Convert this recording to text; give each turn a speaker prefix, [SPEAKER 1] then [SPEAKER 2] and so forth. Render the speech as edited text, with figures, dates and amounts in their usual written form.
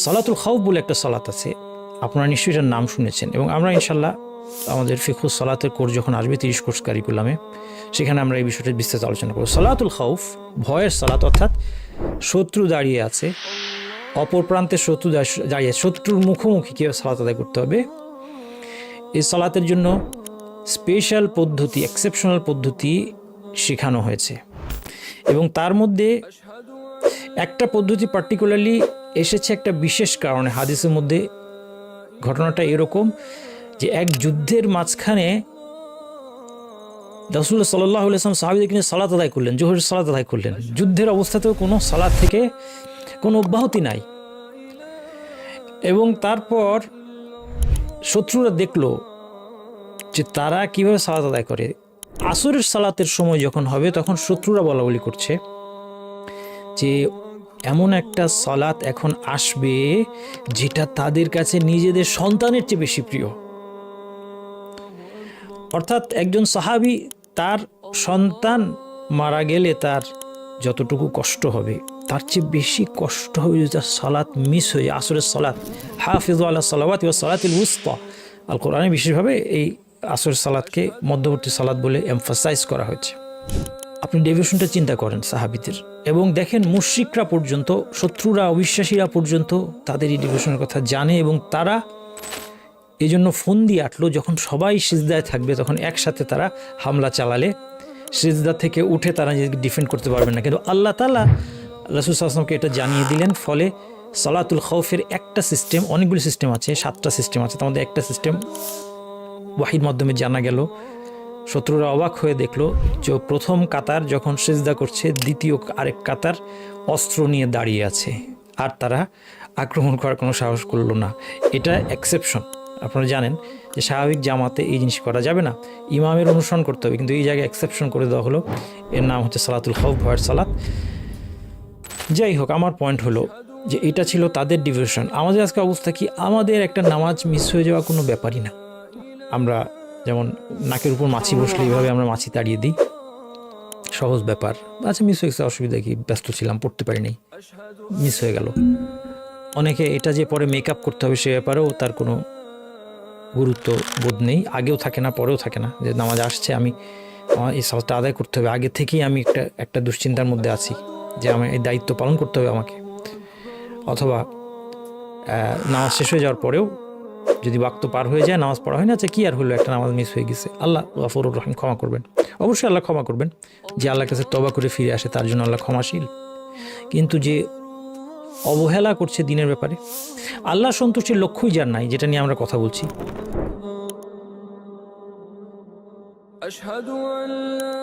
[SPEAKER 1] সালাতুল খাউফ বলে একটা সালাত আছে, আপনারা নিশ্চয়ই এটার নাম শুনেছেন, এবং আমরা ইনশাল্লাহ আমাদের ফিকহুস সালাতের কোর্স যখন আসবে 30 কোর্স কারিকুলামে, সেখানে আমরা এই বিষয়টা বিস্তারিত আলোচনা করব। সালাতুল খাউফ ভয়ের সালাত, অর্থাৎ শত্রু দাঁড়িয়ে আছে, অপর প্রান্তে শত্রু দাঁড়িয়ে, শত্রুর মুখোমুখি কীভাবে সালাত আদায় করতে হবে, এই সালাতের জন্য স্পেশাল পদ্ধতি, এক্সেপশনাল পদ্ধতি শেখানো হয়েছে। এবং তার মধ্যে একটা পদ্ধতি পার্টিকুলারলি এসেছে একটা বিশেষ কারণে। হাদিসের মধ্যে ঘটনাটা এরকম যে এক যুদ্ধের মাঝখানে রাসূলুল্লাহ সাল্লাল্লাহু আলাইহি ওয়াসাল্লাম সাহাবীদেরকে নিয়ে সালাত আদায় করলেন, জোহরের সালাত আদায় করলেন। যুদ্ধের অবস্থাতেও কোনো সালাত থেকে কোনো অব্যাহতি নাই। এবং তারপর শত্রুরা দেখলো যে তারা কিভাবে সালাত আদায় করে। আসরের সালাতের সময় যখন হবে তখন শত্রুরা বলাবলি করছে যে এমন একটা সালাত এখন আসবে যেটা তাদের কাছে নিজেদের সন্তানের চেয়ে বেশি প্রিয়। অর্থাৎ একজন সাহাবী তার সন্তান মারা গেলে তার যতটুকু কষ্ট হবে তার চেয়ে বেশি কষ্ট হবে যদি তার সালাত মিস হয়ে, আসরের সালাত, হাফিজু আলা সালাওয়াতি ওয়াস সালাতিল উসতা, আল কোরআনে বিশেষভাবে এই আসরের সালাতকে মধ্যবর্তী সালাত বলে এমফাসাইজ করা হয়েছে। আপনি ডেভিয়েশনটা চিন্তা করেন সাহাবীদের, এবং দেখেন মুশরিকরা পর্যন্ত, শত্রুরা, অবিশ্বাসীরা পর্যন্ত তাদের এই ডেভিয়েশনের কথা জানে, এবং তারা এই জন্য ফোন দিয়ে আটলো যখন সবাই সিজদায় থাকবে তখন একসাথে তারা হামলা চালালে সিজদা থেকে উঠে তারা নিজেকে ডিফেন্ড করতে পারবেন না। কিন্তু আল্লাহ তাআলা রাসূল সাল্লাল্লাহু আলাইহি ওয়াসাল্লামকে এটা জানিয়ে দিলেন। ফলে সালাতুল খাউফের একটা সিস্টেম, অনেকগুলো সিস্টেম আছে, 7টা সিস্টেম আছে, তার মধ্যে একটা সিস্টেম ওয়াহির মাধ্যমে জানা গেল। শত্রুরা অবাক হয়ে দেখলো যে প্রথম কাতার যখন সিজদা করছে, দ্বিতীয় আরেক কাতার অস্ত্র নিয়ে দাঁড়িয়ে আছে, আর তারা আক্রমণ করার কোনো সাহস করলো না। এটা এক্সেপশন। আপনারা জানেন যে স্বাভাবিক জামাতে এই জিনিস করা যাবে না, ইমামের অনুসরণ করতে হবে, কিন্তু এই জায়গায় এক্সেপশন করে দেওয়া হলো। এর নাম হচ্ছে সালাতুল খাউফ, ভয়ের সালাত। যাই হোক, আমার পয়েন্ট হলো যে এটা ছিল তাদের ডিভিশন। আমাদের আজকে অবস্থা কি? আমাদের একটা নামাজ মিস হয়ে যাওয়া কোনো ব্যাপারই না। আমরা যেমন নাকের উপর মাছি বসলে এইভাবে আমরা মাছি তাড়িয়ে দিই, সহজ ব্যাপার। আচ্ছা, মিস হয়ে গেছে, অসুবিধা কি, ব্যস্ত ছিলাম, পড়তে পারিনি, মিস হয়ে গেল। অনেকে এটা যে পরে মেকআপ করতে হবে সে ব্যাপারেও তার কোনো গুরুত্ব বোধ নেই, আগেও থাকে না পরেও থাকে না, যে নামাজ আসছে আমি আমার এই সালাতটা আদায় করতে হবে। আগে থেকেই আমি একটা দুশ্চিন্তার মধ্যে আছি যে আমার এই দায়িত্ব পালন করতে হবে আমাকে। অথবা নামাজ শেষ হয়ে যাওয়ার পরেও যদি ওয়াক্ত পার হয়ে যায়, নামাজ পড়া হয় না, আচ্ছা কী আর হলো, একটা নামাজ মিস হয়ে গেছে, আল্লাহ গফুরুর রহিম, ক্ষমা করবেন। অবশ্যই আল্লাহ ক্ষমা করবেন, যে আল্লাহর কাছে তওবা করে ফিরে আসে তার জন্য আল্লাহ ক্ষমাশীল। কিন্তু যে অবহেলা করছে দিনের ব্যাপারে, আল্লাহ সন্তুষ্টির লক্ষ্যই যার নাই, যেটা নিয়ে আমরা কথা বলছি।
[SPEAKER 2] أشهد أن لا